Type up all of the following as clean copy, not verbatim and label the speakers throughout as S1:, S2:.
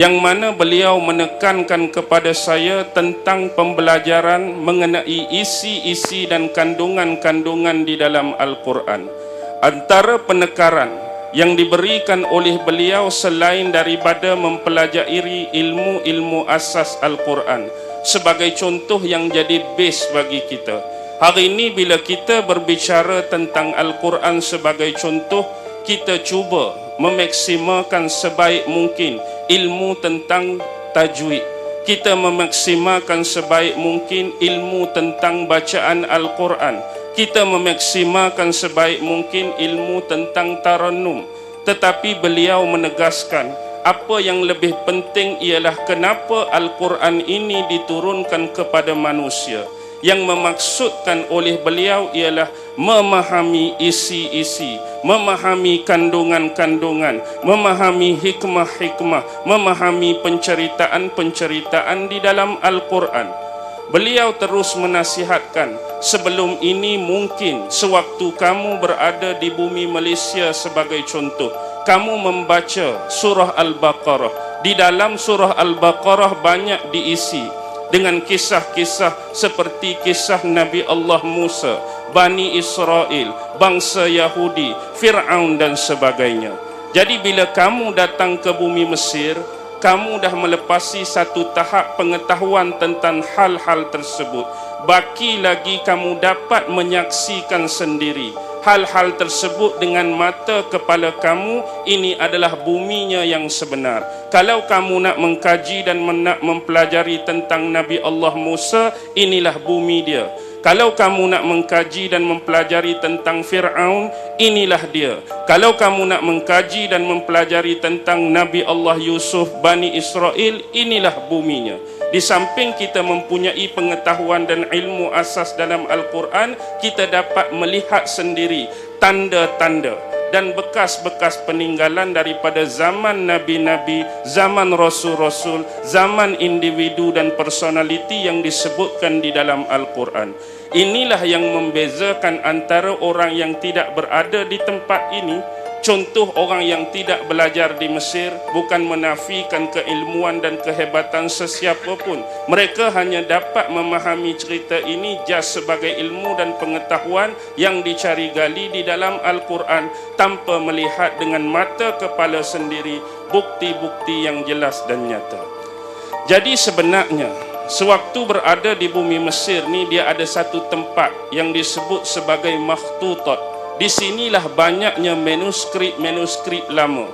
S1: yang mana beliau menekankan kepada saya tentang pembelajaran mengenai isi-isi dan kandungan-kandungan di dalam Al-Quran. Antara penekaran yang diberikan oleh beliau selain daripada mempelajari ilmu-ilmu asas Al-Quran sebagai contoh yang jadi base bagi kita. Hari ini bila kita berbicara tentang Al-Quran sebagai contoh, kita cuba memaksimalkan sebaik mungkin ilmu tentang tajwid. Kita memaksimalkan sebaik mungkin ilmu tentang bacaan Al-Quran. Kita memaksimalkan sebaik mungkin ilmu tentang tarannum. Tetapi beliau menegaskan, apa yang lebih penting ialah kenapa Al-Quran ini diturunkan kepada manusia. Yang memaksudkan oleh beliau ialah memahami isi-isi, memahami kandungan-kandungan, memahami hikmah-hikmah, memahami penceritaan-penceritaan di dalam Al-Quran. Beliau terus menasihatkan, sebelum ini mungkin sewaktu kamu berada di bumi Malaysia sebagai contoh, kamu membaca surah Al-Baqarah. Di dalam surah Al-Baqarah banyak diisi dengan kisah-kisah seperti kisah Nabi Allah Musa, Bani Israel, bangsa Yahudi, Fir'aun dan sebagainya. Jadi bila kamu datang ke bumi Mesir, kamu dah melepasi satu tahap pengetahuan tentang hal-hal tersebut. Baki lagi kamu dapat menyaksikan sendiri hal-hal tersebut dengan mata kepala kamu. Ini adalah buminya yang sebenar. Kalau kamu nak mengkaji dan nak mempelajari tentang Nabi Allah Musa, inilah bumi dia. Kalau kamu nak mengkaji dan mempelajari tentang Fir'aun, inilah dia. Kalau kamu nak mengkaji dan mempelajari tentang Nabi Allah Yusuf, Bani Israel, inilah buminya. Di samping kita mempunyai pengetahuan dan ilmu asas dalam Al-Quran, kita dapat melihat sendiri tanda-tanda dan bekas-bekas peninggalan daripada zaman Nabi-Nabi, zaman Rasul-Rasul, zaman individu dan personaliti yang disebutkan di dalam Al-Quran. Inilah yang membezakan antara orang yang tidak berada di tempat ini. Contoh orang yang tidak belajar di Mesir bukan menafikan keilmuan dan kehebatan sesiapa pun. Mereka hanya dapat memahami cerita ini just sebagai ilmu dan pengetahuan yang dicari gali di dalam Al-Quran tanpa melihat dengan mata kepala sendiri bukti-bukti yang jelas dan nyata. Jadi sebenarnya sewaktu berada di bumi Mesir ni, dia ada satu tempat yang disebut sebagai Makhtutat. Di sinilah banyaknya manuskrip lama.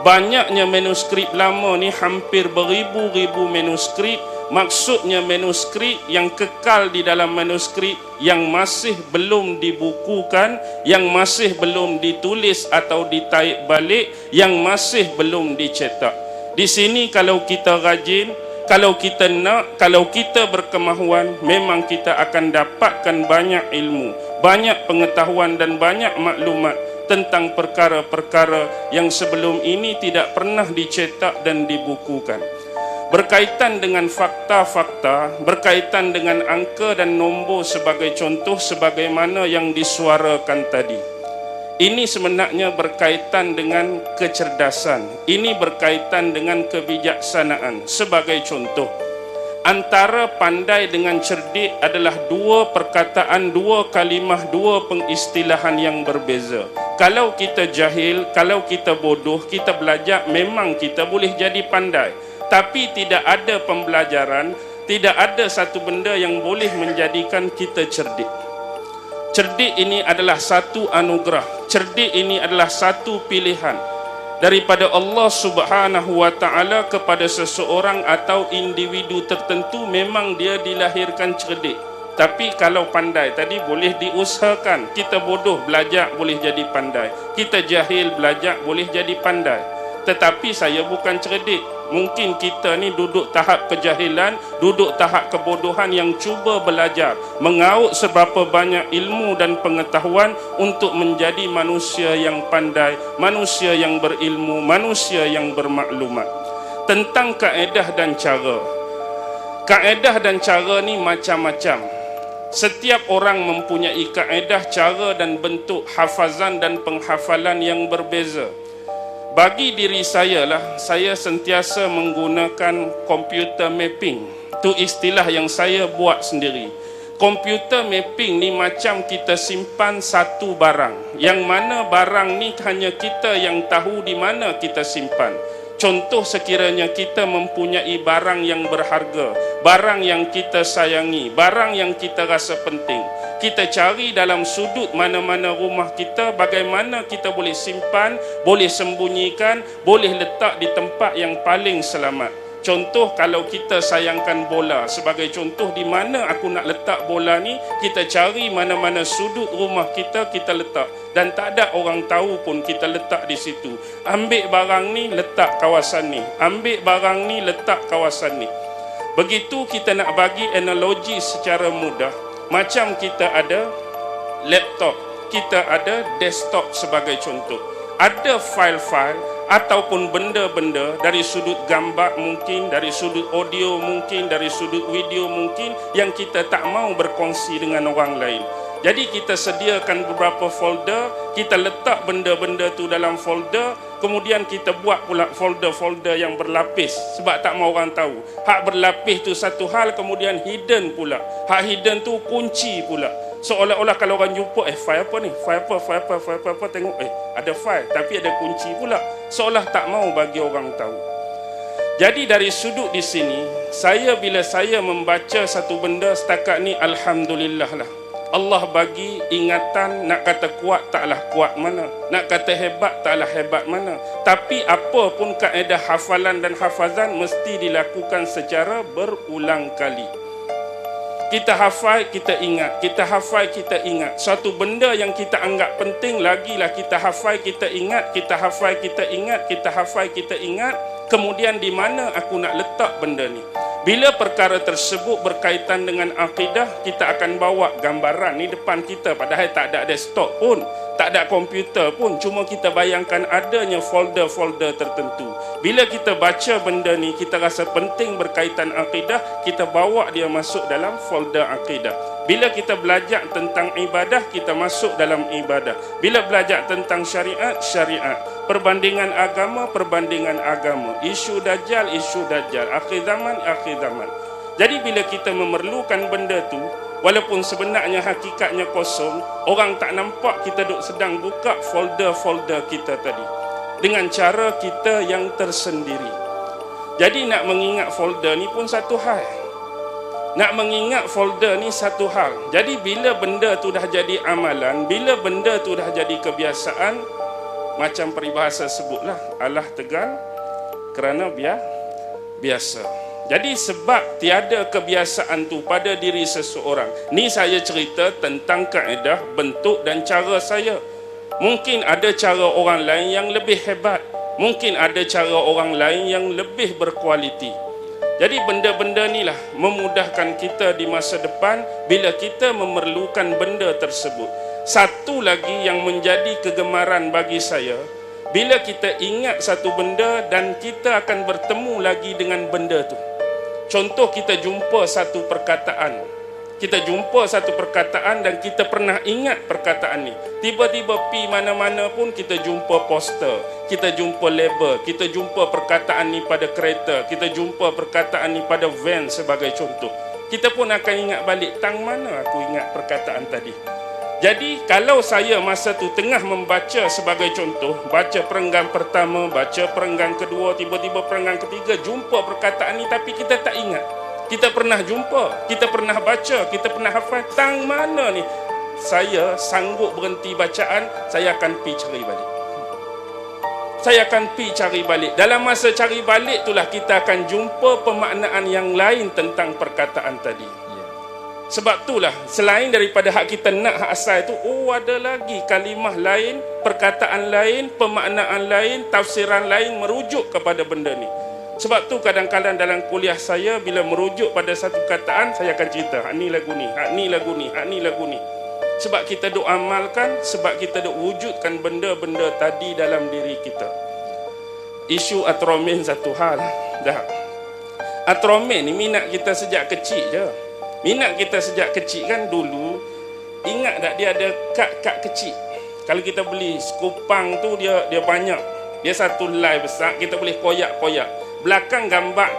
S1: Banyaknya manuskrip lama ni hampir beribu-ribu manuskrip. Maksudnya manuskrip yang kekal di dalam manuskrip yang masih belum dibukukan, yang masih belum ditulis atau ditaik balik, yang masih belum dicetak. Di sini kalau kita rajin, kalau kita nak, kalau kita berkemahuan, memang kita akan dapatkan banyak ilmu, banyak pengetahuan dan banyak maklumat tentang perkara-perkara yang sebelum ini tidak pernah dicetak dan dibukukan. Berkaitan dengan fakta-fakta, berkaitan dengan angka dan nombor sebagai contoh sebagaimana yang disuarakan tadi. Ini sebenarnya berkaitan dengan kecerdasan. Ini berkaitan dengan kebijaksanaan. Sebagai contoh, antara pandai dengan cerdik adalah dua perkataan, dua kalimah, dua pengistilahan yang berbeza. Kalau kita jahil, kalau kita bodoh, kita belajar, memang kita boleh jadi pandai. Tapi tidak ada pembelajaran, tidak ada satu benda yang boleh menjadikan kita cerdik. Cerdik ini adalah satu anugerah. Cerdik ini adalah satu pilihan daripada Allah Subhanahu wa taala kepada seseorang atau individu tertentu. Memang dia dilahirkan cerdik. Tapi kalau pandai tadi boleh diusahakan. Kita bodoh belajar boleh jadi pandai. Kita jahil belajar boleh jadi pandai. Tetapi saya bukan cerdik. Mungkin kita ni duduk tahap kejahilan, duduk tahap kebodohan yang cuba belajar, mengauk seberapa banyak ilmu dan pengetahuan untuk menjadi manusia yang pandai, manusia yang berilmu, manusia yang bermaklumat. Tentang kaedah dan cara. Kaedah dan cara ni macam-macam. Setiap orang mempunyai kaedah, cara dan bentuk hafazan dan penghafalan yang berbeza. Bagi diri saya lah, saya sentiasa menggunakan computer mapping. Itu istilah yang saya buat sendiri. Computer mapping ni macam kita simpan satu barang, yang mana barang ni hanya kita yang tahu di mana kita simpan. Contoh, sekiranya kita mempunyai barang yang berharga, barang yang kita sayangi, barang yang kita rasa penting, kita cari dalam sudut mana-mana rumah kita, bagaimana kita boleh simpan, boleh sembunyikan, boleh letak di tempat yang paling selamat. Contoh, kalau kita sayangkan bola, sebagai contoh, di mana aku nak letak bola ni, kita cari mana-mana sudut rumah kita, kita letak, dan tak ada orang tahu pun kita letak di situ. Ambil barang ni, letak kawasan ni, ambil barang ni, letak kawasan ni. Begitu kita nak bagi analogi secara mudah, macam kita ada laptop, kita ada desktop sebagai contoh. Ada file-file ataupun benda-benda dari sudut gambar mungkin, dari sudut audio mungkin, dari sudut video mungkin, yang kita tak mau berkongsi dengan orang lain. Jadi kita sediakan beberapa folder, kita letak benda-benda tu dalam folder, kemudian kita buat pula folder-folder yang berlapis sebab tak mau orang tahu. Hak berlapis tu satu hal, kemudian hidden pula. Hak hidden tu kunci pula. Seolah-olah kalau orang jumpa, file apa ni? File apa? Tengok, ada file tapi ada kunci pula. Seolah tak mau bagi orang tahu. Jadi dari sudut di sini, bila saya membaca satu benda setakat ni, alhamdulillah lah. Allah bagi ingatan, nak kata kuat taklah kuat mana, nak kata hebat taklah hebat mana. Tapi apa pun kaedah hafalan dan hafazan mesti dilakukan secara berulang kali. Kita hafal, kita ingat. Kita hafal, kita ingat. Suatu benda yang kita anggap penting, lagilah kita hafal, kita ingat. Kita hafal, kita ingat. Kita hafal, kita ingat. Kemudian di mana aku nak letak benda ni? Bila perkara tersebut berkaitan dengan akidah, kita akan bawa gambaran ni depan kita. Padahal tak ada desktop pun, tak ada komputer pun. Cuma kita bayangkan adanya folder-folder tertentu. Bila kita baca benda ni, kita rasa penting berkaitan akidah, kita bawa dia masuk dalam folder akidah. Bila kita belajar tentang ibadah, kita masuk dalam ibadah. Bila belajar tentang syariat, syariat. Perbandingan agama, perbandingan agama. Isu dajjal, isu dajjal. Akhir zaman, akhir zaman. Jadi bila kita memerlukan benda tu, walaupun sebenarnya hakikatnya kosong, orang tak nampak kita sedang buka folder-folder kita tadi. Dengan cara kita yang tersendiri. Jadi nak mengingat folder ni pun satu hal. Nak mengingat folder ni satu hal. Jadi bila benda tu dah jadi amalan, bila benda tu dah jadi kebiasaan, macam peribahasa sebutlah, Allah tegal kerana biasa. Jadi sebab tiada kebiasaan tu pada diri seseorang. Ni saya cerita tentang kaedah, bentuk dan cara saya. Mungkin ada cara orang lain yang lebih hebat. Mungkin ada cara orang lain yang lebih berkualiti. Jadi benda-benda ni lah memudahkan kita di masa depan bila kita memerlukan benda tersebut. Satu lagi yang menjadi kegemaran bagi saya, bila kita ingat satu benda dan kita akan bertemu lagi dengan benda tu. Contoh, kita jumpa satu perkataan. Kita jumpa satu perkataan dan kita pernah ingat perkataan ni. Tiba-tiba pi mana-mana pun kita jumpa poster, kita jumpa label, kita jumpa perkataan ni pada kereta, kita jumpa perkataan ni pada van sebagai contoh. Kita pun akan ingat balik, tang mana aku ingat perkataan tadi. Jadi kalau saya masa tu tengah membaca sebagai contoh, baca perenggan pertama, baca perenggan kedua, tiba-tiba perenggan ketiga, jumpa perkataan ni tapi kita tak ingat. Kita pernah jumpa, kita pernah baca, kita pernah hafal, tang mana ni? Saya sanggup berhenti bacaan, saya akan pi cari balik. Saya akan pi cari balik. Dalam masa cari balik itulah kita akan jumpa pemaknaan yang lain tentang perkataan tadi. Sebab itulah, selain daripada hak kita nak hak asal itu, ada lagi kalimah lain, perkataan lain, pemaknaan lain, tafsiran lain merujuk kepada benda ni. Sebab tu kadang-kadang dalam kuliah saya, bila merujuk pada satu kataan, saya akan cerita, hak ni lagu ni, hak ni lagu ni, hak ni lagu ni. Sebab kita duk amalkan, sebab kita duk wujudkan benda-benda tadi dalam diri kita. Isu atromin satu hal. Dah. Atromin ni minat kita sejak kecil je. Minat kita sejak kecil kan dulu. Ingat tak dia ada kad-kad kecil. Kalau kita beli skupang tu dia banyak. Dia satu live besar, kita boleh koyak-koyak. Belakang gambar